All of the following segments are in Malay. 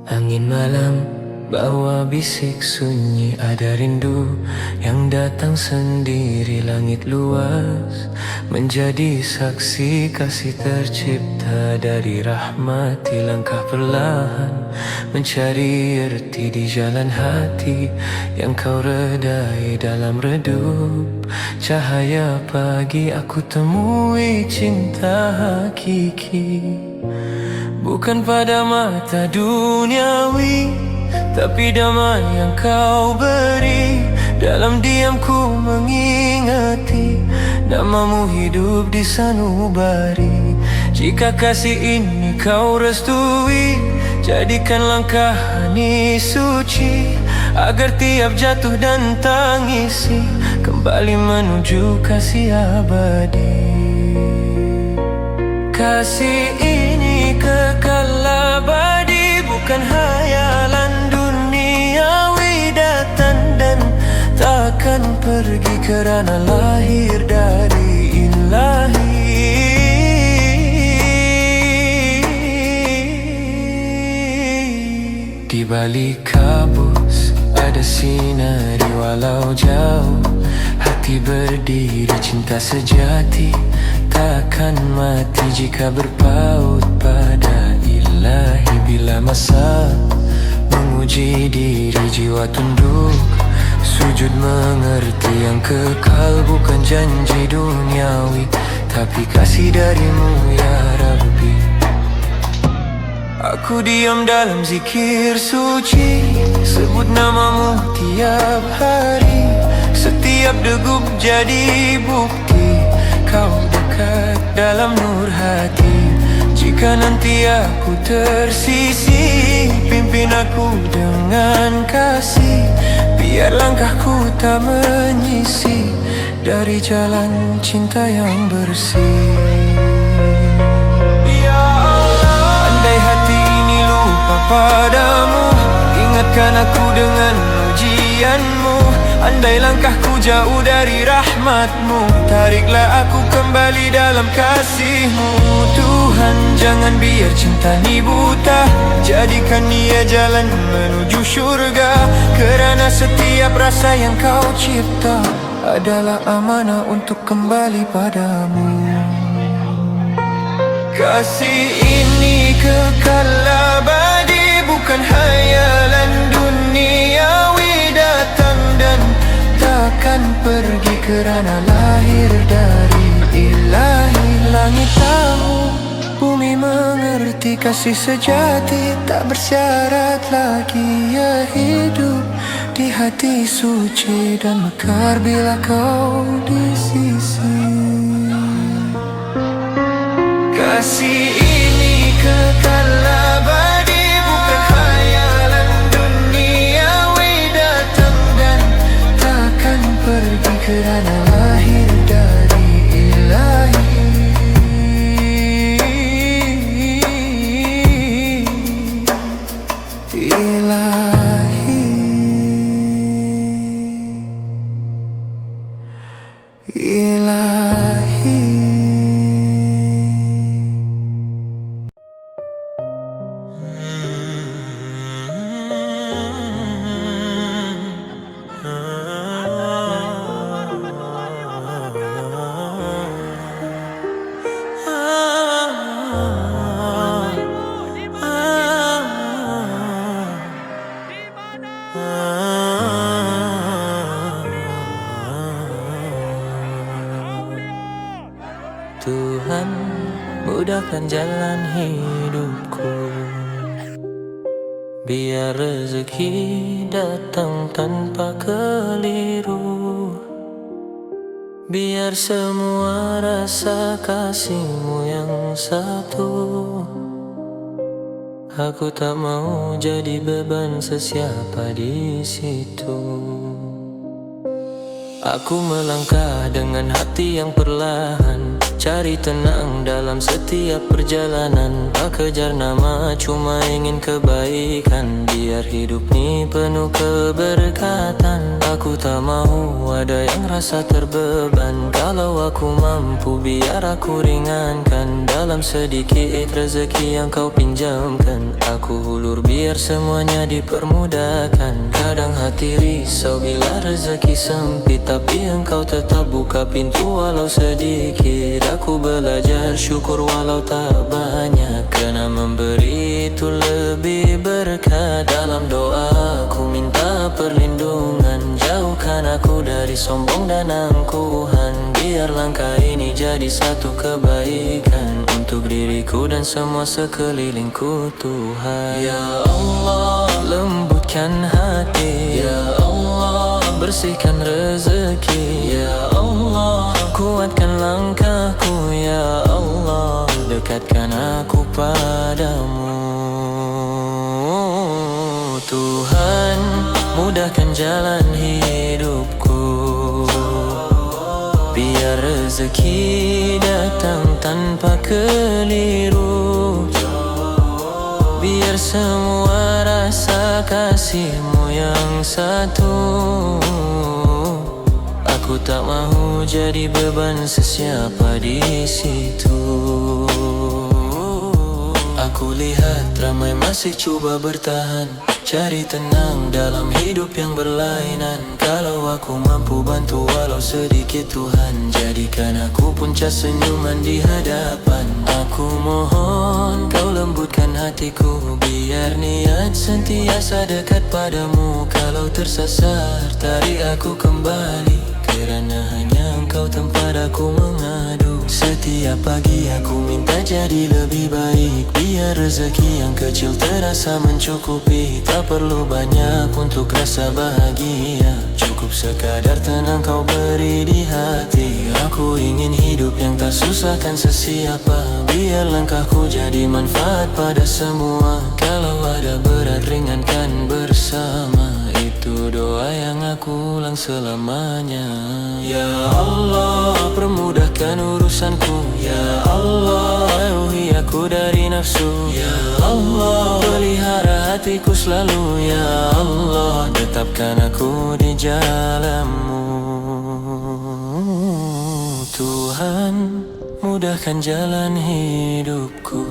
Angin malam bawa bisik sunyi, ada rindu yang datang sendiri. Langit luas menjadi saksi kasih tercipta dari rahmati. Langkah perlahan mencari erti di jalan hati yang kau redai dalam redup cahaya pagi. Aku temui cinta hakiki, bukan pada mata duniawi, tapi damai yang kau beri. Dalam diamku mengingati namamu hidup di sanubari. Jika kasih ini kau restui, jadikan langkah ini suci, agar tiap jatuh dan tangisi kembali menuju kasih abadi. Kasih ini kekal abadi, bukan hayalan duniawi. Datang dan takkan pergi kerana lahir dari ilahi. Di balik kabus ada sinari walau jauh. Hati berdiri, cinta sejati takkan mati jika berpaut pada ilahi. Bila masa menguji diri, jiwa tunduk sujud mengerti. Yang kekal bukan janji duniawi, tapi kasih darimu ya Rabbi. Aku diam dalam zikir suci, sebut namamu tiap hari. Setiap degup jadi bukti kau dekat dalam nur hati. Jika nanti aku tersisih, pimpin aku dengan kasih, biar langkahku tak menyisih dari jalan cinta yang bersih. Ya Allah, andai hati ini lupa padamu, ingatkan aku dengan ujianmu. Andai langkahku jauh dari rahmatmu, tariklah aku kembali dalam kasihmu. Tuhan, jangan biar cinta ini buta, jadikan ia jalan menuju syurga. Kerana setiap rasa yang kau cipta adalah amanah untuk kembali padamu. Kasih ini kekal abadi, bukan hayalan duniawi. Datang dan takkan pergi kerana lahir dari ilahi. Langit tahu, bumi mengerti, kasih sejati tak bersyarat lagi. Ya hidup di hati suci dan mekar bila kau di sisi. Kasih ini kekal abadi, bukan khayalan duniawi. Datang dan takkan pergi kerana lahir dari ilahi. Ilahi, ilahi. Tuhan, mudahkan jalan hidupku, biar rezeki datang tanpa keliru. Biar semua rasa kasihmu yang satu Aku tak mau jadi beban sesiapa di situ. Aku melangkah dengan hati yang perlahan, cari tenang dalam setiap perjalanan. Tak kejar nama, cuma ingin kebaikan, biar hidup ni penuh keberkatan. Aku tak mau ada yang rasa terbeban. Kalau aku mampu, biar aku ringankan. Dalam sedikit rezeki yang kau pinjamkan, aku hulur biar semuanya dipermudahkan. Kadang hati risau bila rezeki sempit, tapi engkau tetap buka pintu walau sedikit. Aku belajar syukur walau tak banyak, karena memberi itu lebih berkah. Dalam doa aku minta perlindungan, jauhkan aku dari sombong dan angkuhan. Biar langkah ini jadi satu kebaikan untuk diriku dan semua sekelilingku, Tuhan. Ya Allah, lembutkan hati. Ya Allah, bersihkan rezeki. Ya Allah, kuatkan langkahku. Ya Allah, dekatkan aku padamu. Tuhan, mudahkan jalan hidupku, biar rezeki datang tanpa keliru. Biar semua rasa kasih-Mu yang satu. Aku tak mahu jadi beban sesiapa di situ. Aku lihat ramai masih coba bertahan, cari tenang dalam hidup yang berlainan. Kalau aku mampu bantu walau sedikit, Tuhan, jadikan aku puncak senyuman di hadapan. Aku mohon kau lembutkan hatiku, biar niat sentiasa dekat padamu. Kalau tersasar, tarik aku kembali, kerana hanya engkau tempat aku mengadu. Setiap pagi aku minta jadi lebih baik, biar rezeki yang kecil terasa mencukupi. Tak perlu banyak untuk rasa bahagia, cukup sekadar tenang kau beri di hati. Aku ingin hidup yang tak susahkan sesiapa, biar langkahku jadi manfaat pada semua. Kalau ada berat ringankan bersama, itu doa yang aku ulang selamanya. Ya Allah, permudahkan urusanku. Ya Allah, jauhi aku dari nafsu. Ya Allah, pelihara hatiku selalu. Ya Allah, tetapkan aku di jalan-Mu. Tuhan, mudahkan jalan hidupku,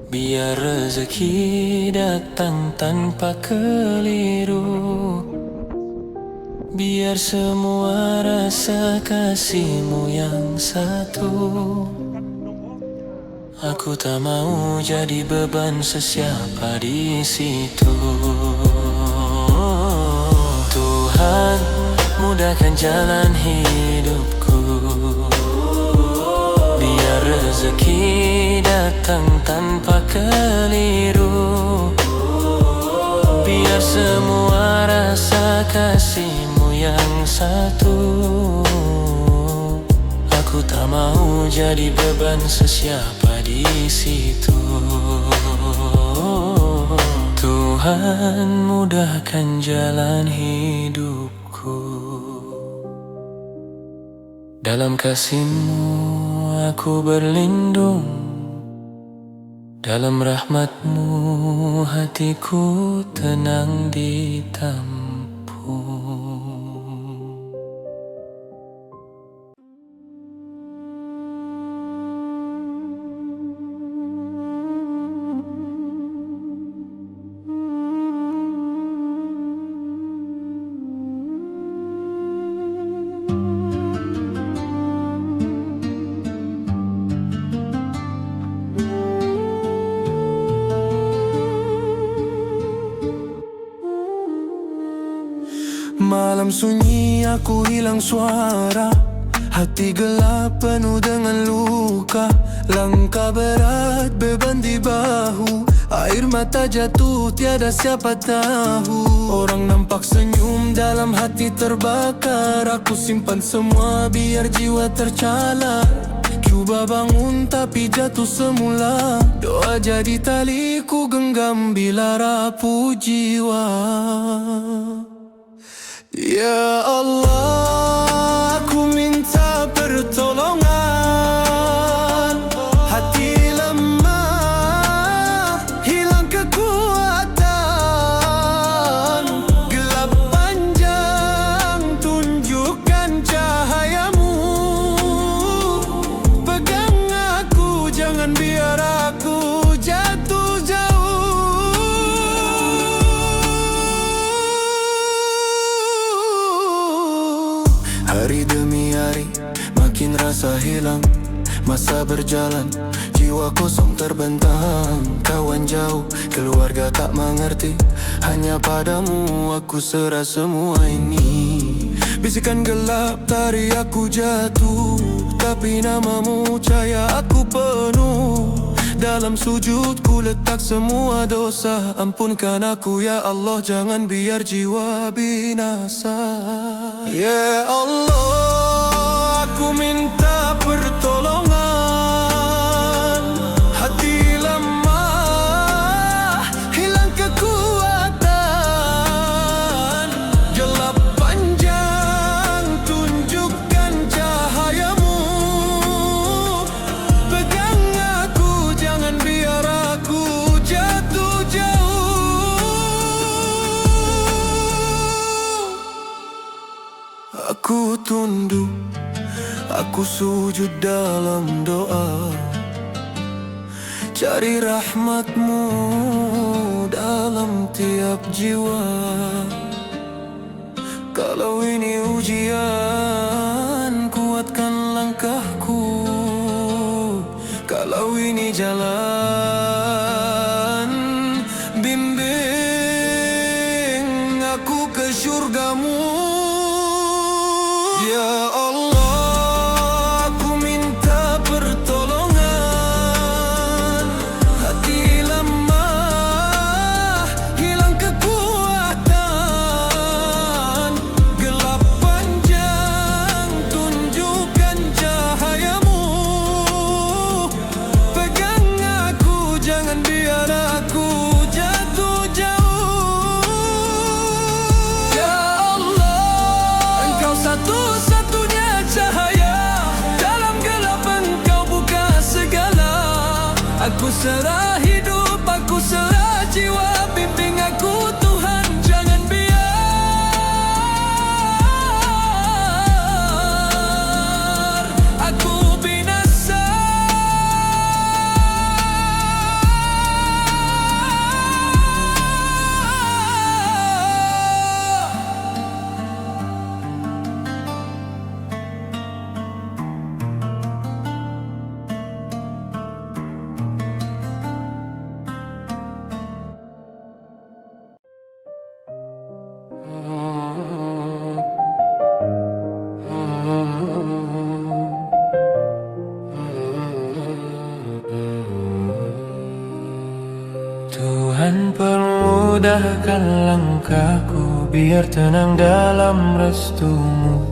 biar rezeki datang tanpa keliru. Biar semua rasa kasih-Mu yang satu. Aku tak mau jadi beban sesiapa di situ. Tuhan, mudahkan jalan hidupku, biar rezeki datang tanpa keliru. Biar semua rasa kasih-Mu yang satu. Aku tak mau jadi beban sesiapa di situ. Tuhan, mudahkan jalan hidupku. Dalam kasih-Mu aku berlindung, dalam rahmat-Mu hatiku tenang ditampung. Malam sunyi aku hilang suara, hati gelap penuh dengan luka. Langkah berat beban di bahu, air mata jatuh tiada siapa tahu. Orang nampak senyum dalam hati terbakar, aku simpan semua biar jiwa tercala. Cuba bangun tapi jatuh semula. Doa jadi tali ku genggam bila rapuh jiwa. Ya Allah, aku minta pertolongan. Hati lemah, hilang kekuatan. Gelap panjang, tunjukkan cahayamu. Pegang aku, jangan biar aku jatuh jauh. Hari demi hari, makin rasa hilang. Masa berjalan, jiwa kosong terbentang. Kawan jauh, keluarga tak mengerti. Hanya padamu aku serah semua ini. Bisikan gelap, tari aku jatuh. Tapi namamu cahaya aku penuh. Dalam sujud ku letak semua dosa. Ampunkan aku ya Allah, jangan biar jiwa binasa. Ya Allah, aku minta pertolongan. Hati lemah, hilang kekuatan. Gelap panjang, tunjukkan cahayamu. Pegang aku, jangan biar aku jatuh jauh. Aku tunduk, aku sujud dalam doa. Cari rahmatmu dalam tiap jiwa. Kalau ini ujian, kuatkan langkahku. Kalau ini jalan, bimbing aku ke syurgamu. Ya Allah, aku minta pertolongan. Hati lemah, hilang kekuatan. Gelap panjang, tunjukkan cahayamu. Pegang aku, jangan biar aku jatuh jauh. Ya Allah, Engkau satu-satunya cahaya. Dalam gelap Engkau buka segala. Aku serah hidup, aku serah jiwa. Bimbing aku Tuhan, jangan biar aku binasa. Tuhan permudahkan langkahku, biar tenang dalam restumu.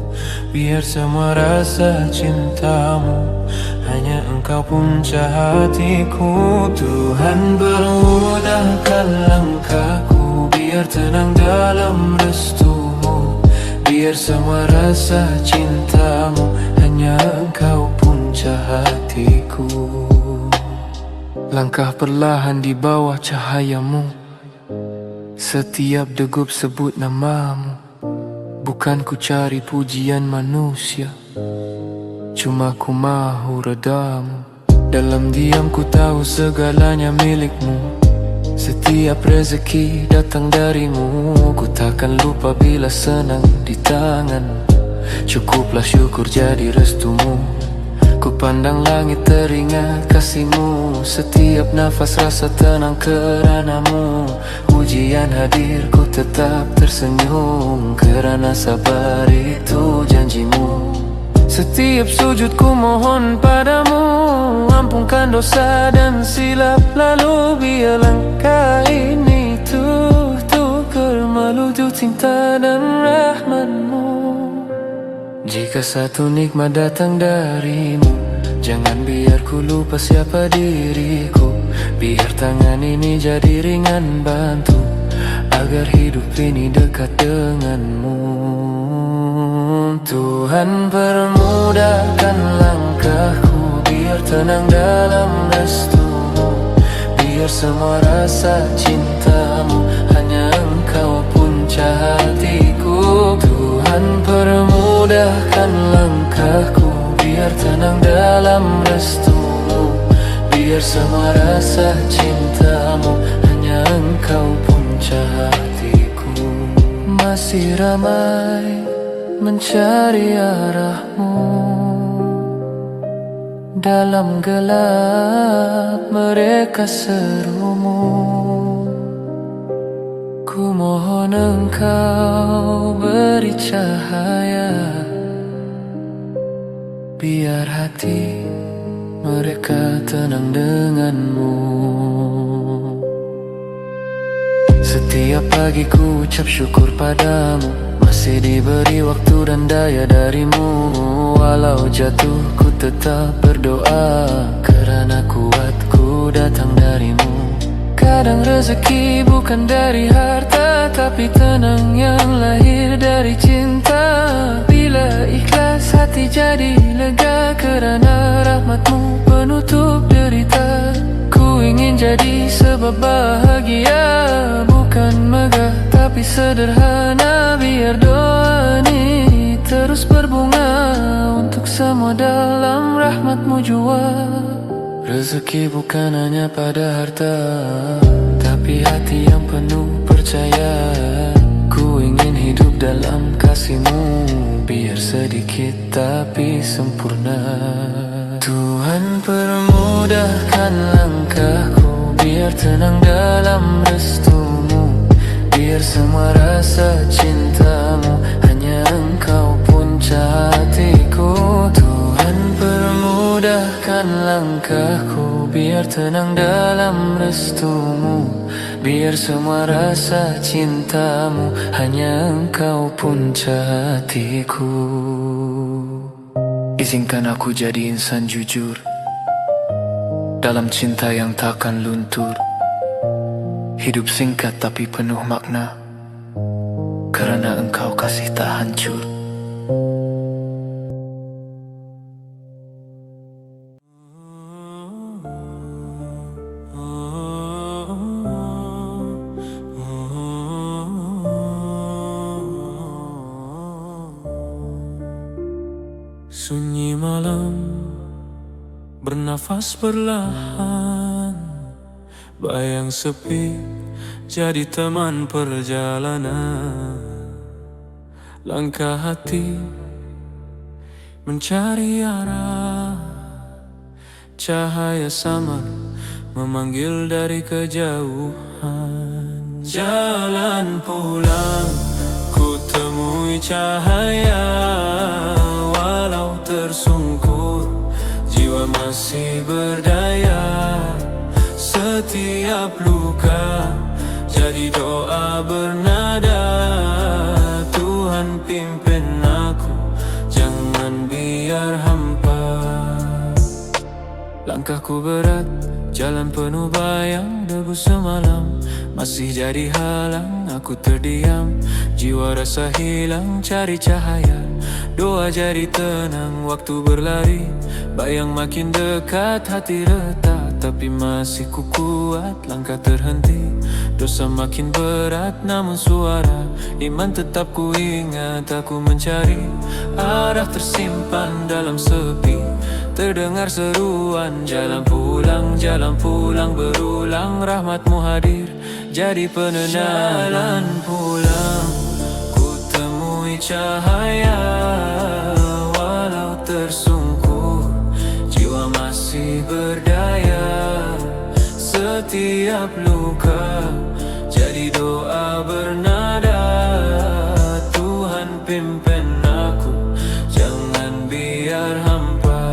Biar semua rasa cintamu hanya Engkau punca hatiku. Tuhan permudahkan langkahku, biar tenang dalam restumu. Biar semua rasa cintamu hanya Engkau punca hatiku. Langkah perlahan di bawah cahayamu. Setiap degup sebut namamu. Bukan ku cari pujian manusia, cuma ku mahu redamu. Dalam diam ku tahu segalanya milikmu. Setiap rezeki datang darimu. Ku takkan lupa bila senang di tangan. Cukuplah syukur jadi restumu. Ku pandang langit teringat kasihmu. Setiap nafas rasa tenang keranamu. Ujian hadir ku tetap tersenyum. Kerana sabar itu janjimu. Setiap sujud ku mohon padamu. Ampunkan dosa dan silap lalu. Biar langkah ini tukar malu tu cinta dan rahmatmu. Jika satu nikmat datang darimu, Jangan biar ku lupa siapa diriku. Biar tangan ini jadi ringan bantu, agar hidup ini dekat denganmu. Tuhan permudahkan langkahku, biar tenang dalam restumu. Biar semua rasa cintamu, hanya Engkau punca hatiku. Tuhan permudahkan langkahku, biar tenang dalam restumu. Biar semua rasa cintamu, hanya Engkau punca hatiku. Masih ramai mencari arahmu, dalam gelap mereka serumu. Ku mohon Engkau beri cahaya, biar hati mereka tenang denganmu. Setiap pagi ku ucap syukur padamu, masih diberi waktu dan daya darimu. Walau jatuh ku tetap berdoa, karena kuatku datang darimu. Kadang rezeki bukan dari harta, tapi tenang yang lahir dari cinta. Bila ikhlas hati jadi lega, kerana rahmatmu penutup derita. Ku ingin jadi sebab bahagia, bukan megah tapi sederhana. Biar doa ini terus berbunga, untuk semua dalam rahmatmu jua. Rezeki bukan hanya pada harta, tapi hati yang penuh percaya. Ku ingin hidup dalam kasih-Mu, biar sedikit tapi sempurna. Tuhan permudahkan langkahku, biar tenang dalam restu-Mu. Biar semua rasa cinta-Mu, hanya Engkau punca hatiku. Tuhan permudahkan langkahku, biar tenang dalam restu-Mu. Biar semua rasa cinta-Mu, hanya Engkau punca hatiku. Izinkan aku jadi insan jujur, dalam cinta yang takkan luntur. Hidup singkat tapi penuh makna, karena Engkau kasih tak hancur. Sunyi malam bernafas perlahan, bayang sepi jadi teman perjalanan. Langkah hati mencari arah, cahaya samar memanggil dari kejauhan. Jalan pulang ku temui cahaya, walau tersungkur jiwa masih berdaya. Setiap luka jadi doa bernada. Tuhan pimpin aku, jangan biar hampa. Langkahku berat, jalan penuh bayang. Debu semalam masih jadi halang. Aku terdiam, jiwa rasa hilang. Cari cahaya, doa jadi tenang. Waktu berlari, bayang makin dekat. Hati retak, tapi masih ku kuat. Langkah terhenti, dosa makin berat. Namun suara iman tetap ku ingat. Aku mencari arah tersimpan dalam sepi. Terdengar seruan, jalan pulang berulang. Rahmatmu hadir, jadi penenang. Jalan pulang, ku temui cahaya, walau tersungkur jiwa masih berdaya. Setiap luka jadi doa bernada. Tuhan pimpin aku, jangan biar hampa.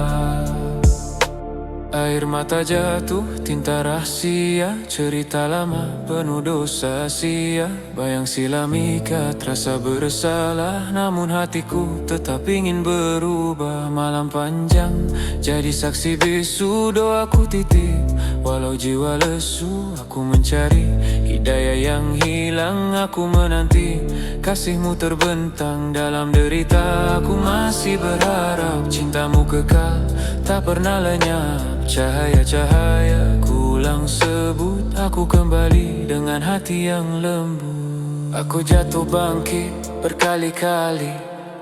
Air mata jatuh, tinta rahsia, cerita lama penuh dosa sia. Bayang silamika terasa bersalah, namun hatiku tetap ingin berubah. Malam panjang jadi saksi bisu, doaku titip walau jiwa lesu. Aku mencari hidayah yang hilang, aku menanti kasihmu terbentang dalam derita. Aku masih berharap cintamu kekal, tak pernah lenyap. Cahaya-cahaya ku ulang sebut, aku kembali dengan hati yang lembut. Aku jatuh bangkit berkali-kali,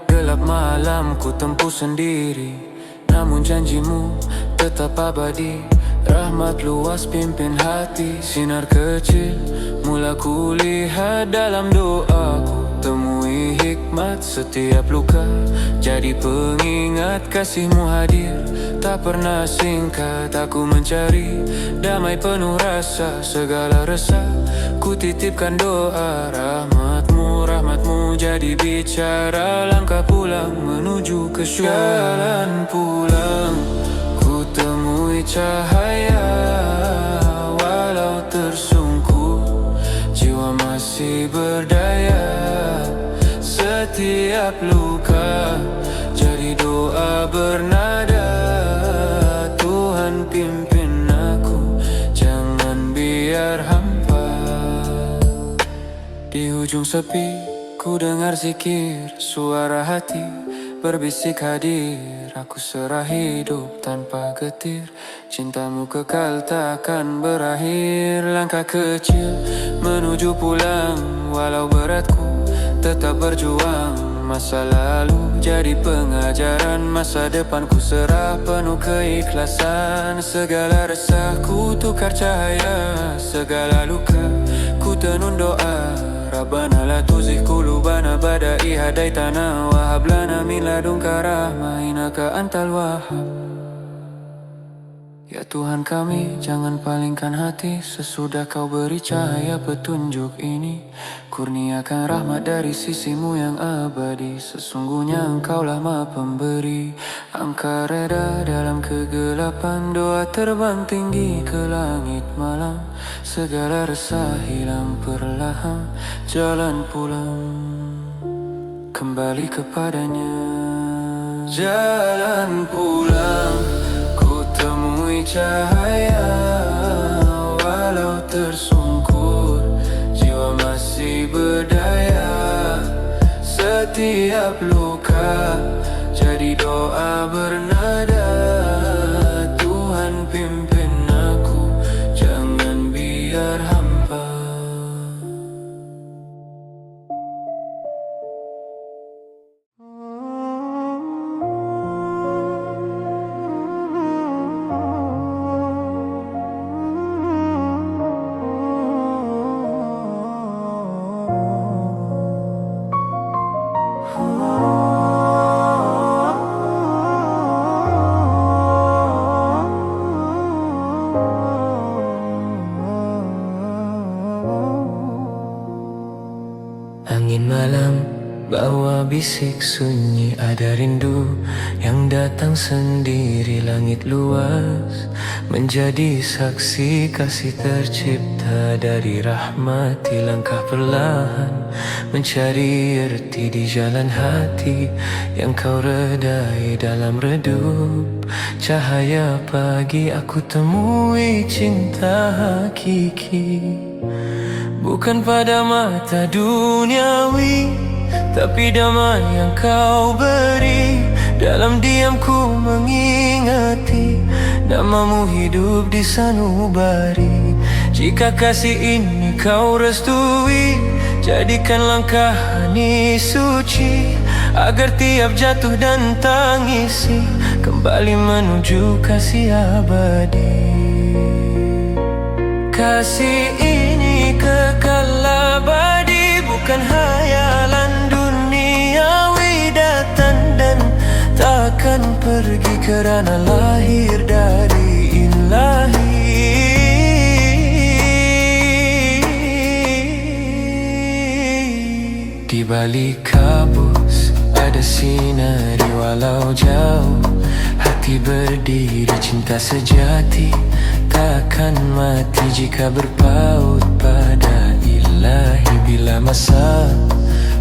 gelap malam ku tempuh sendiri, namun janjimu tetap abadi. Rahmat luas pimpin hati, sinar kecil mula ku lihat dalam doaku. Temui hikmat setiap luka, jadi pengingat kasihmu hadir. Tak pernah singkat aku mencari damai penuh rasa, segala resah ku titipkan doa. Rahmatmu jadi bicara, langkah pulang menuju ke syurga. Jalan pulang ku temui cahaya, walau tersungkur jiwa masih berdaya. Setiap luka jadi doa bernada, Tuhan pimpin aku, jangan biar hampa. Di ujung sepi ku dengar zikir, suara hati berbisik hadir. Aku serah hidup tanpa getir, cintamu kekal takkan berakhir. Langkah kecil menuju pulang, walau beratku tetap berjuang. Masa lalu jadi pengajaran, masa depanku serah penuh keikhlasan. Segala resahku tukar cahaya, segala luka ku tenun doa. Rabbana la tuzigh qulubana ba'da idh hadaitana wa hab lana min ladunka rahmah innaka antal wahhab. Ya Tuhan kami, jangan palingkan hati sesudah kau beri cahaya petunjuk ini. Kurniakan rahmat dari sisimu yang abadi, sesungguhnya engkaulah maha pemberi. Angka reda dalam kegelapan, doa terbang tinggi ke langit malam. Segala resah hilang perlahan, jalan pulang kembali kepadanya. Jalan pulang temui cahaya, walau tersungkur jiwa masih berdaya. Setiap luka jadi doa bernada, Tuhan pimpin aku, jangan biar hampa. Angin malam bawa bisik sunyi, ada rindu yang datang sendiri. Langit luas menjadi saksi kasih tercipta dari rahmati. Langkah perlahan mencari erti di jalan hati yang kau redai dalam redup cahaya pagi. Aku temui cinta hakiki, bukan pada mata duniawi, tapi damai yang kau beri. Dalam diamku mengingati namamu hidup di sanubari. Jika kasih ini kau restui, jadikan langkah ini suci, agar tiap jatuh dan tangisi kembali menuju kasih abadi. Kasih ini kekal abadi, bukan hayalan duniawi. Datang dan takkan pergi kerana lahir dari ilahi. Di balik kabus ada sinari walau jauh, hati hati berdiri, cinta sejati takkan mati jika berpaut pada ilahi. Bila masa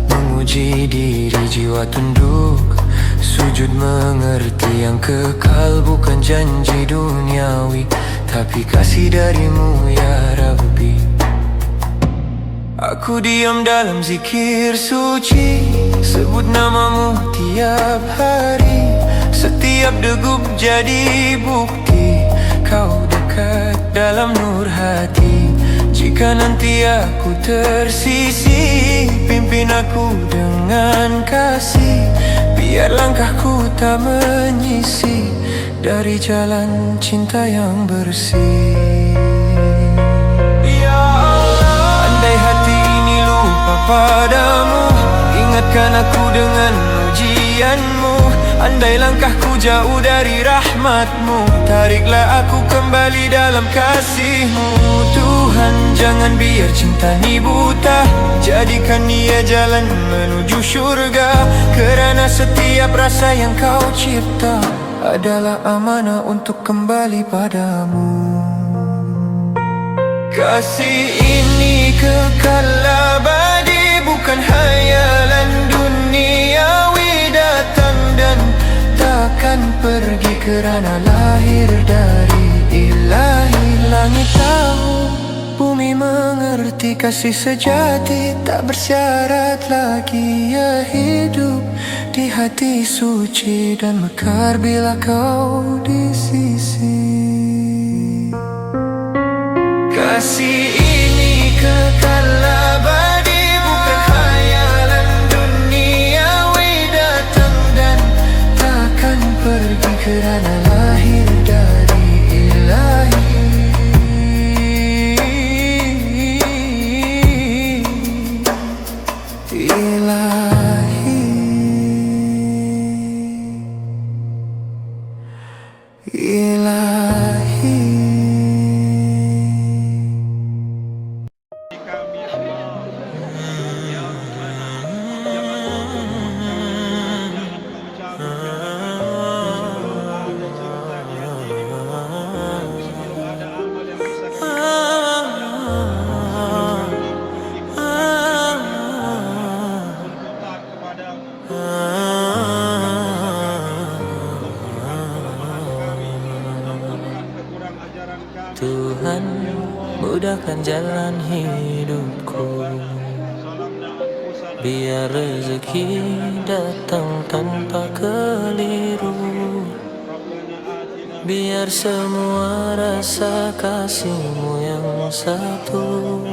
menguji diri, jiwa tunduk sujud mengerti yang kekal bukan janji duniawi, tapi kasih darimu ya Rabbi. Aku diam dalam zikir suci, sebut namamu tiap hari. Setiap degup jadi bukti kau dekat dalam nur hati. Jika nanti aku tersisih, pimpin aku dengan kasih. Biar langkahku tak menyisih dari jalan cinta yang bersih. Ya Allah, andai hati ini lupa padamu, ingatkan aku dengan ujianmu. Andai langkahku jauh dari rahmatmu, tariklah aku kembali dalam kasihmu. Tuhan, jangan biar cinta ni buta, jadikan ia jalan menuju syurga. Kerana setiap rasa yang kau cipta adalah amanah untuk kembali padamu. Kasih ini kekal abadi, bukan hayalan duniawi. Datang dan takkan pergi kerana lahir dari ilahi. Langit tahu, bumi mengerti, kasih sejati tak bersyarat lagi. Ia hidup di hati suci dan mekar bila kau di sisi. Kasih ini kekal abadi, bukan hayalan duniawi. Datang dan takkan pergi kerana lahir dari ilahi. Tuhan, mudahkan jalan hidupku, biar rezeki datang tanpa keliru. Biar semua rasa kasihmu yang satu.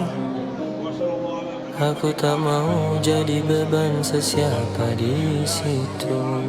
Aku tak mau jadi beban sesiapa di situ.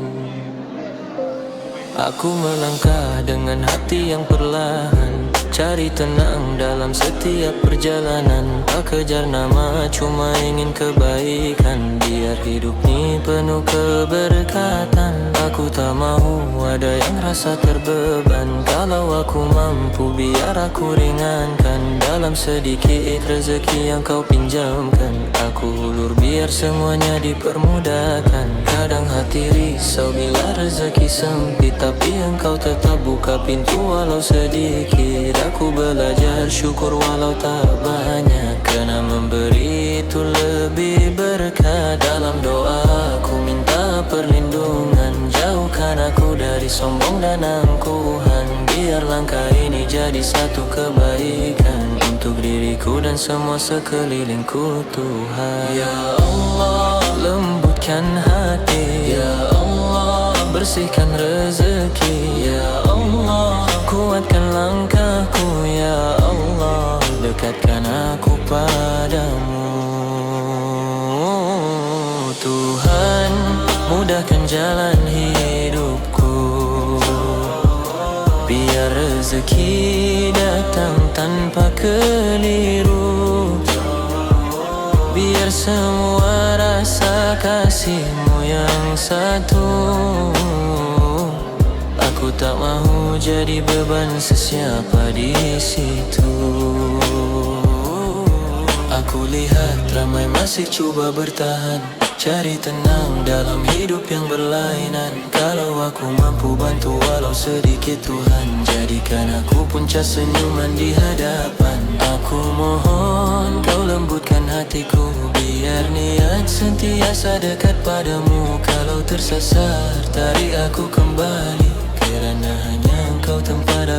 Aku melangkah dengan hati yang perlahan, cari tenang dalam setiap perjalanan. Tak kejar nama, cuma ingin kebaikan. Biar hidup ni penuh keberkatan. Aku tak mau ada yang rasa terbeban. Kalau aku mampu, biar aku ringankan. Dalam sedikit rezeki yang kau pinjamkan, aku hulur biar semuanya dipermudahkan. Kadang hati risau bila rezeki sempit, tapi engkau tetap buka pintu walau sedikit. Aku belajar syukur walau tak banyak, kerana memberi itu lebih berkah. Dalam doa aku minta perlindungan, jauhkan aku dari sombong dan angkuhan. Biar langkah ini jadi satu kebaikan untuk diriku dan semua sekelilingku. Tuhan, ya Allah, lembutkan hati. Ya Allah, bersihkan rezeki. Ya Allah, kuatkan langkahku. Ya Allah, dekatkan aku padamu. Tuhan, mudahkan jalan hidupku, biar rezeki datang tanpa keliru. Biar semua rasa kasihmu yang satu. Aku tak mahu jadi beban sesiapa di situ. Aku lihat ramai masih cuba bertahan, cari tenang dalam hidup yang berlainan. Kalau aku mampu bantu walau sedikit, Tuhan jadikan aku punca senyuman di hadapan. Aku mohon kau lembutkan hatiku, biar niat sentiasa dekat padamu. Kalau tersasar tarik aku kembali, kerana hanya engkau tempat aku.